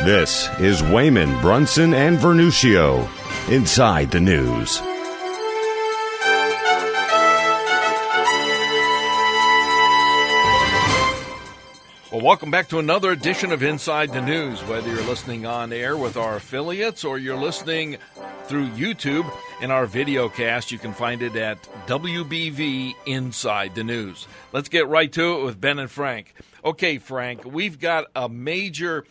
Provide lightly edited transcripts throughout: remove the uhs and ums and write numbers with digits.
This is Wayman, Brunson, and Vernuccio, Inside the News. Well, welcome back to another edition of Inside the News. Whether you're listening on air with our affiliates or you're listening through YouTube in our video cast, you can find it at WBV Inside the News. Let's get right to it with Ben and Frank. Okay, Frank, we've got a major,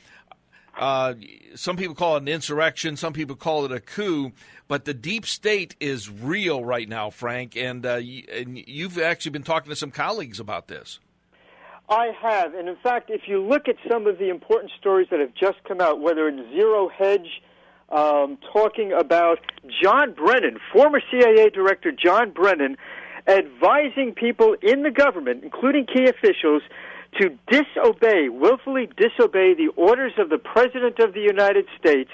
some people call it an insurrection, some people call it a coup, but the deep state is real right now, Frank, and you've actually been talking to some colleagues about this. I have, and in fact, if you look at some of the important stories that have just come out, whether it's Zero Hedge, talking about John Brennan, former CIA Director John Brennan, advising people in the government, including key officials, to willfully disobey the orders of the President of the United States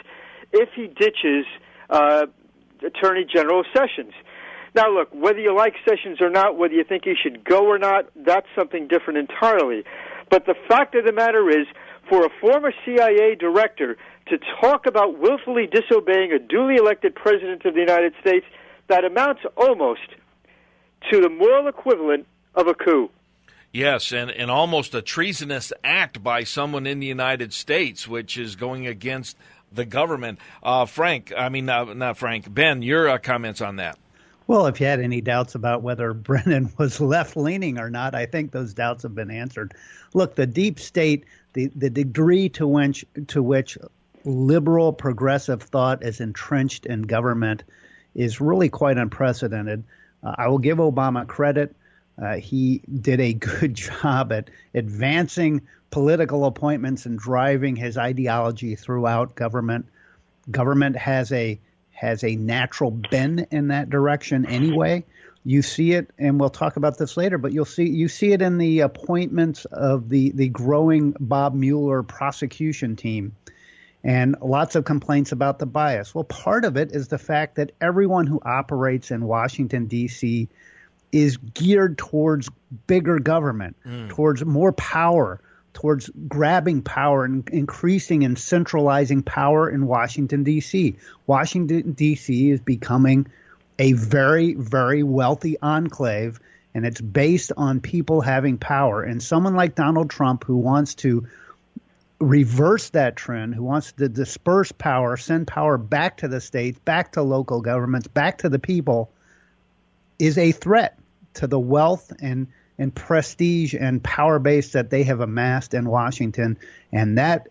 if he ditches Attorney General Sessions. Now, look, whether you like Sessions or not, whether you think he should go or not, that's something different entirely. But the fact of the matter is, for a former CIA director to talk about willfully disobeying a duly elected President of the United States, that amounts almost to the moral equivalent of a coup. Yes, and almost a treasonous act by someone in the United States, which is going against the government. Not Frank, Ben, your comments on that. Well, if you had any doubts about whether Brennan was left-leaning or not, I think those doubts have been answered. Look, the deep state, the degree to which liberal progressive thought is entrenched in government is really quite unprecedented. I will give Obama credit. He did a good job at advancing political appointments and driving his ideology throughout government. Government has a natural bend in that direction anyway. You see it, and we'll talk about this later, but you see it in the appointments of the growing Bob Mueller prosecution team, and lots of complaints about the bias. Well, part of it is the fact that everyone who operates in Washington, D.C. is geared towards bigger government, towards more power, towards grabbing power and increasing and centralizing power in Washington, D.C. Washington, D.C. is becoming a very, very wealthy enclave, and it's based on people having power. And someone like Donald Trump, who wants to reverse that trend, who wants to disperse power, send power back to the states, back to local governments, back to the people, is a threat to the wealth and prestige and power base that they have amassed in Washington, and that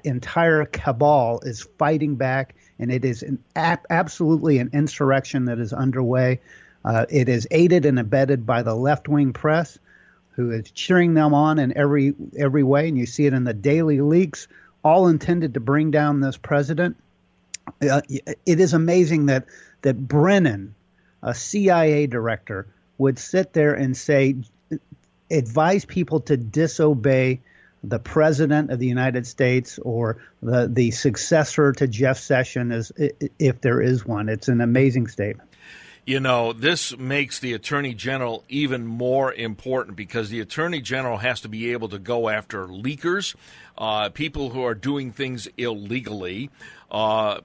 entire cabal is fighting back, and it is absolutely an insurrection that is underway. It is aided and abetted by the left-wing press, who is cheering them on in every way, and you see it in the daily leaks, all intended to bring down this president. It is amazing that Brennan, a CIA director, would sit there and say, advise people to disobey the President of the United States or the successor to Jeff Sessions, if there is one. It's an amazing statement. You know, this makes the Attorney General even more important because the Attorney General has to be able to go after leakers, people who are doing things illegally,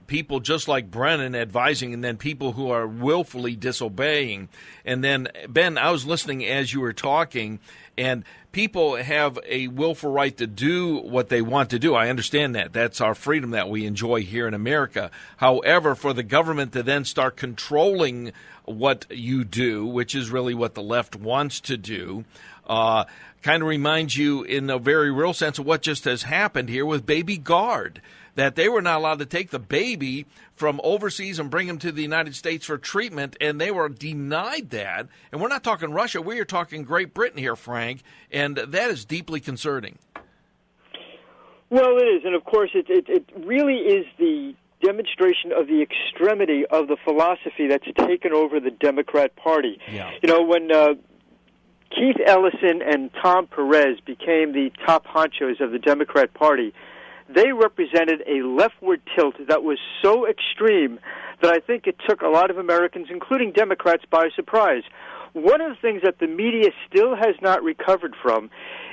people just like Brennan advising, and then people who are willfully disobeying. And then, Ben, I was listening as you were talking, and people have a willful right to do what they want to do. I understand that. That's our freedom that we enjoy here in America. However, for the government to then start controlling what you do, which is really what the left wants to do, kind of reminds you in a very real sense of what just has happened here with Baby Guard, that they were not allowed to take the baby from overseas and bring him to the United States for treatment, and they were denied that. And we're not talking Russia. We are talking Great Britain here, Frank, and that is deeply concerning. Well, it is, and of course it really is the demonstration of the extremity of the philosophy that's taken over the Democrat Party. Yeah. You know, when Keith Ellison and Tom Perez became the top honchos of the Democrat Party, they represented a leftward tilt that was so extreme that I think it took a lot of Americans, including Democrats, by surprise. One of the things that the media still has not recovered from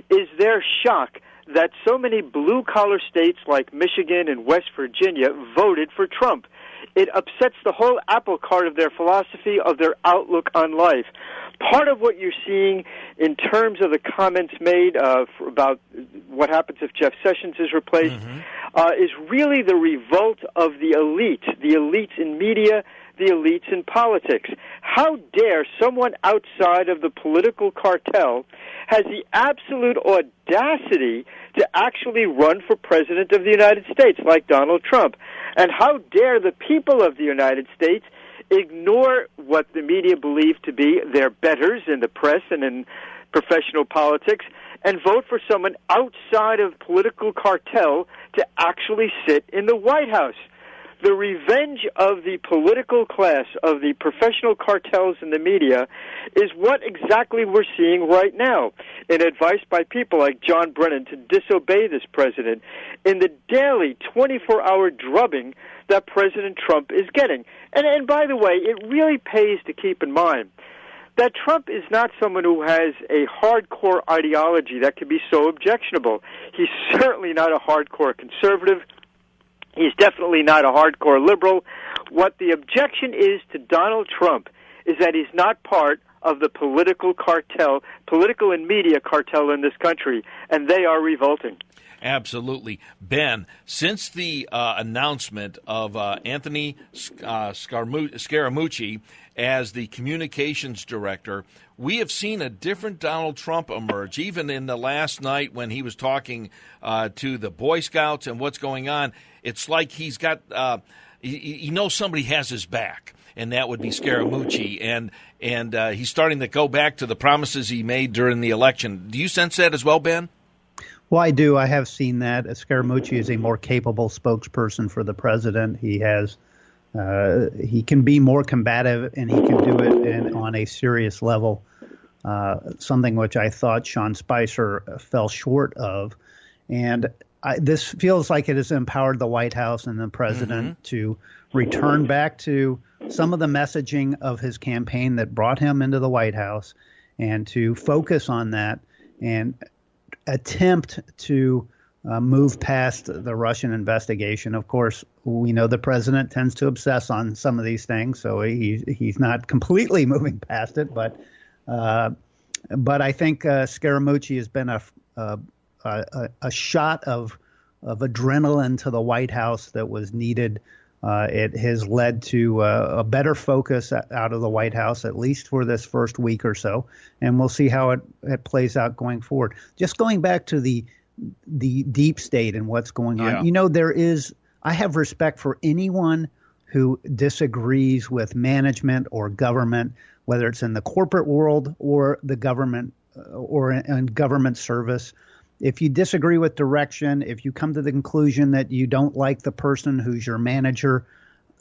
is their shock that so many blue-collar states like Michigan and West Virginia voted for Trump. It upsets the whole apple cart of their philosophy, of their outlook on life. Part of what you're seeing in terms of the comments made about what happens if Jeff Sessions is replaced is really the revolt of the elites in media, the elites in politics. How dare someone outside of the political cartel has the absolute audacity to actually run for president of the United States like Donald Trump? And how dare the people of the United States ignore what the media believe to be their betters in the press and in professional politics and vote for someone outside of political cartel to actually sit in the White House? The revenge of the political class, of the professional cartels in the media, is what exactly we're seeing right now, in advice by people like John Brennan to disobey this president, in the daily 24-hour drubbing that President Trump is getting. And by the way, it really pays to keep in mind that Trump is not someone who has a hardcore ideology that can be so objectionable. He's certainly not a hardcore conservative. He's definitely not a hardcore liberal. What the objection is to Donald Trump is that he's not part of the political cartel, political and media cartel in this country, and they are revolting. Absolutely. Ben, since the announcement of Anthony Scaramucci as the communications director, we have seen a different Donald Trump emerge, even in the last night when he was talking to the Boy Scouts and what's going on. It's like he's got he knows somebody has his back, and that would be Scaramucci, and he's starting to go back to the promises he made during the election. Do you sense that as well, Ben? Well, I do. I have seen that. Scaramucci is a more capable spokesperson for the president. He has he can be more combative, and he can do it on a serious level, something which I thought Sean Spicer fell short of. And this feels like it has empowered the White House and the president to return back to some of the messaging of his campaign that brought him into the White House, and to focus on that and attempt to move past the Russian investigation. Of course, we know the president tends to obsess on some of these things, so he's not completely moving past it. But I think Scaramucci has been a shot of adrenaline to the White House that was needed. It has led to a better focus out of the White House, at least for this first week or so, and we'll see how it plays out going forward. Just going back to the deep state and what's going on, I have respect for anyone who disagrees with management or government, whether it's in the corporate world or the government or in government service. If you disagree with direction, if you come to the conclusion that you don't like the person who's your manager,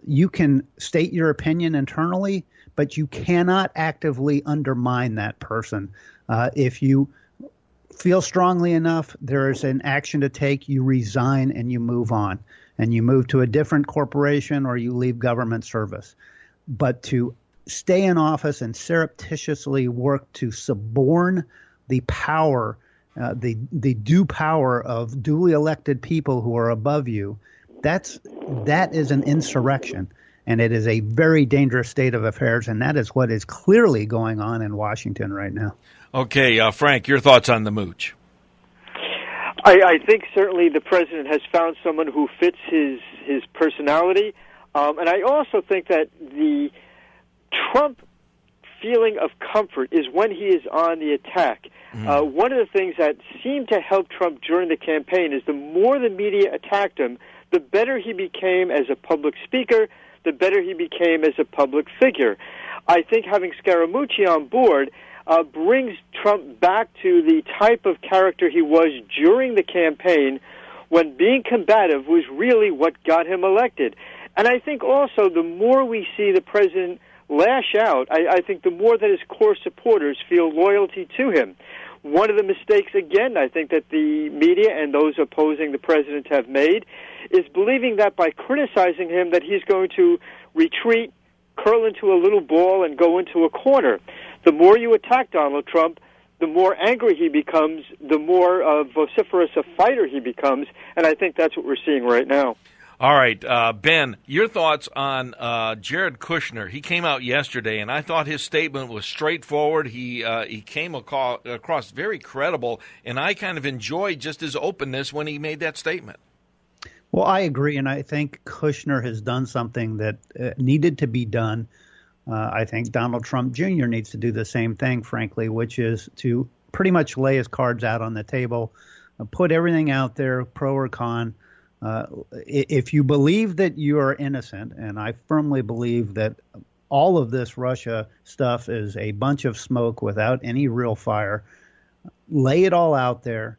you can state your opinion internally, but you cannot actively undermine that person. If you feel strongly enough, there is an action to take. You resign and you move on, and you move to a different corporation or you leave government service. But to stay in office and surreptitiously work to suborn the power, the due power of duly elected people who are above you, that is an insurrection, and it is a very dangerous state of affairs, and that is what is clearly going on in Washington right now. Okay, Frank, your thoughts on the mooch? I think certainly the president has found someone who fits his personality, and I also think that the Trump feeling of comfort is when he is on the attack. One of the things that seemed to help Trump during the campaign is the more the media attacked him, the better he became as a public speaker, the better he became as a public figure. I think having Scaramucci on board brings Trump back to the type of character he was during the campaign, when being combative was really what got him elected. And I think also the more we see the president lash out, I think the more that his core supporters feel loyalty to him. One of the mistakes, again, I think that the media and those opposing the president have made is believing that by criticizing him that he's going to retreat, curl into a little ball, and go into a corner. The more you attack Donald Trump, the more angry he becomes, the more vociferous a fighter he becomes, and I think that's what we're seeing right now. All right, Ben, your thoughts on Jared Kushner. He came out yesterday, and I thought his statement was straightforward. He came across very credible, and I kind of enjoyed just his openness when he made that statement. Well, I agree, and I think Kushner has done something that needed to be done. I think Donald Trump Jr. needs to do the same thing, frankly, which is to pretty much lay his cards out on the table, put everything out there, pro or con. If you believe that you are innocent, and I firmly believe that all of this Russia stuff is a bunch of smoke without any real fire, lay it all out there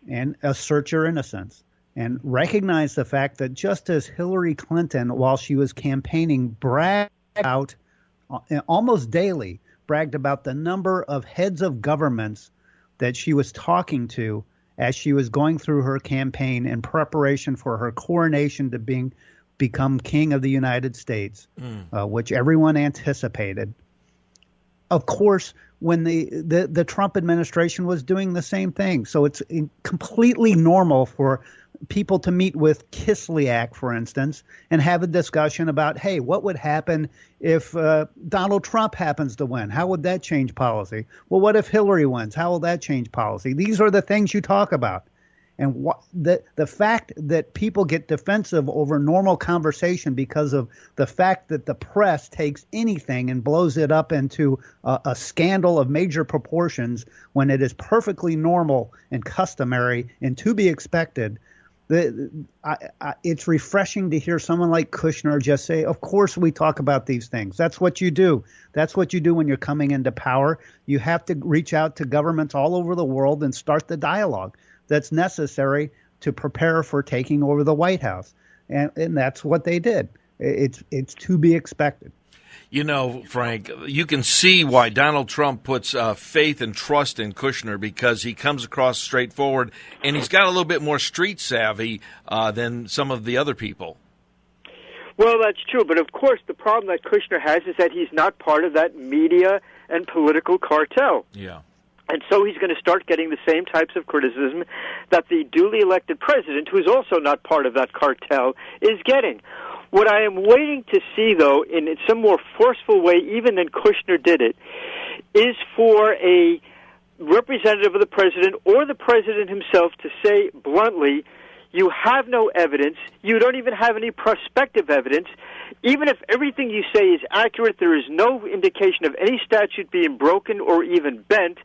and assert your innocence. And recognize the fact that just as Hillary Clinton, while she was campaigning, bragged out almost daily, bragged about the number of heads of governments that she was talking to as she was going through her campaign in preparation for her coronation to become King of the United States, which everyone anticipated. Of course, when the Trump administration was doing the same thing. So it's completely normal for people to meet with Kislyak, for instance, and have a discussion about, hey, what would happen if Donald Trump happens to win? How would that change policy? Well, what if Hillary wins? How will that change policy? These are the things you talk about. And the fact that people get defensive over normal conversation because of the fact that the press takes anything and blows it up into a scandal of major proportions when it is perfectly normal and customary and to be expected, it's refreshing to hear someone like Kushner just say, of course we talk about these things. That's what you do. That's what you do when you're coming into power. You have to reach out to governments all over the world and start the dialogue that's necessary to prepare for taking over the White House. And that's what they did. It's to be expected. You know, Frank, you can see why Donald Trump puts faith and trust in Kushner, because he comes across straightforward, and he's got a little bit more street savvy than some of the other people. Well, that's true, but of course the problem that Kushner has is that he's not part of that media and political cartel. Yeah. And so he's going to start getting the same types of criticism that the duly elected president, who is also not part of that cartel, is getting. What I am waiting to see, though, in some more forceful way, even than Kushner did it, is for a representative of the president or the president himself to say bluntly, you have no evidence, you don't even have any prospective evidence. Even if everything you say is accurate, there is no indication of any statute being broken or even bent.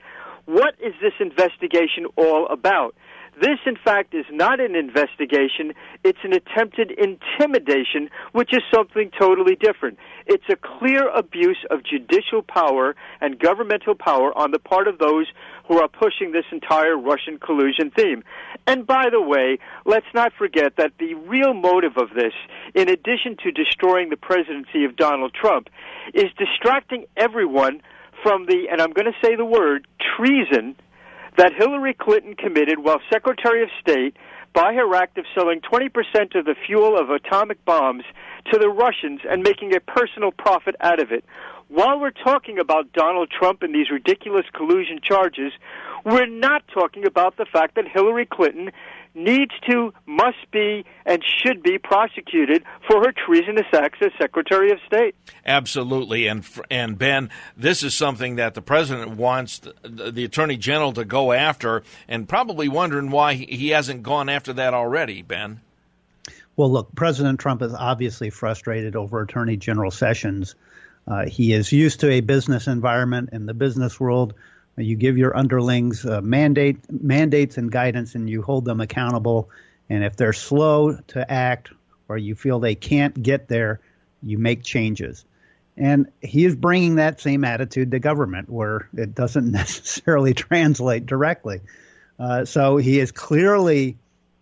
What is this investigation all about? This, in fact, is not an investigation. It's an attempted intimidation, which is something totally different. It's a clear abuse of judicial power and governmental power on the part of those who are pushing this entire Russian collusion theme. And by the way, let's not forget that the real motive of this, in addition to destroying the presidency of Donald Trump, is distracting everyone from the, and I'm going to say the word, treason that Hillary Clinton committed while Secretary of State by her act of selling 20% of the fuel of atomic bombs to the Russians and making a personal profit out of it. While we're talking about Donald Trump and these ridiculous collusion charges, we're not talking about the fact that Hillary Clinton needs to, must be, and should be prosecuted for her treasonous acts as Secretary of State. Absolutely. And Ben, this is something that the president wants the Attorney General to go after, and probably wondering why he hasn't gone after that already, Ben. Well, look, President Trump is obviously frustrated over Attorney General Sessions. He is used to a business environment in the business world. You give your underlings mandates and guidance, and you hold them accountable. And if they're slow to act or you feel they can't get there, you make changes. And he is bringing that same attitude to government, where it doesn't necessarily translate directly. So he has clearly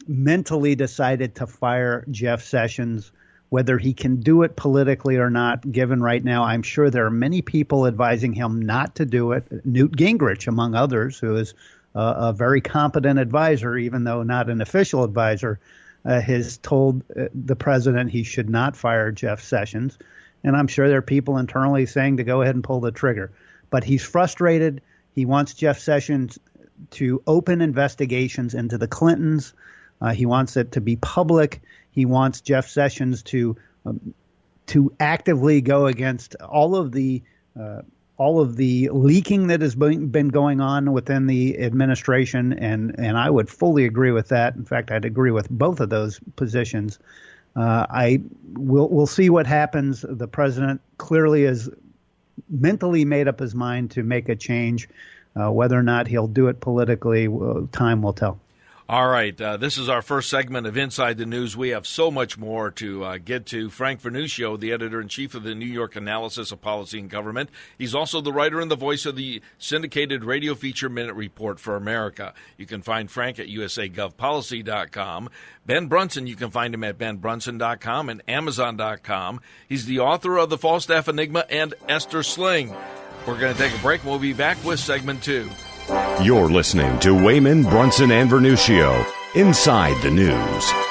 mentally decided to fire Jeff Sessions. Whether he can do it politically or not, given right now, I'm sure there are many people advising him not to do it. Newt Gingrich, among others, who is a very competent advisor, even though not an official advisor, has told the president he should not fire Jeff Sessions. And I'm sure there are people internally saying to go ahead and pull the trigger. But he's frustrated. He wants Jeff Sessions to open investigations into the Clintons. He wants it to be public. He wants Jeff Sessions to actively go against all of the leaking that has been going on within the administration, and I would fully agree with that. In fact, I'd agree with both of those positions. We'll see what happens. The president clearly has mentally made up his mind to make a change. Whether or not he'll do it politically, time will tell. All right. This is our first segment of Inside the News. We have so much more to get to. Frank Vernuccio, the editor-in-chief of the New York Analysis of Policy and Government. He's also the writer and the voice of the syndicated radio feature Minute Report for America. You can find Frank at usagovpolicy.com. Ben Brunson, you can find him at benbrunson.com and amazon.com. He's the author of The Falstaff Enigma and Esther Sling. We're going to take a break, and we'll be back with segment 2. You're listening to Wayman, Brunson, and Vernuccio, Inside the News.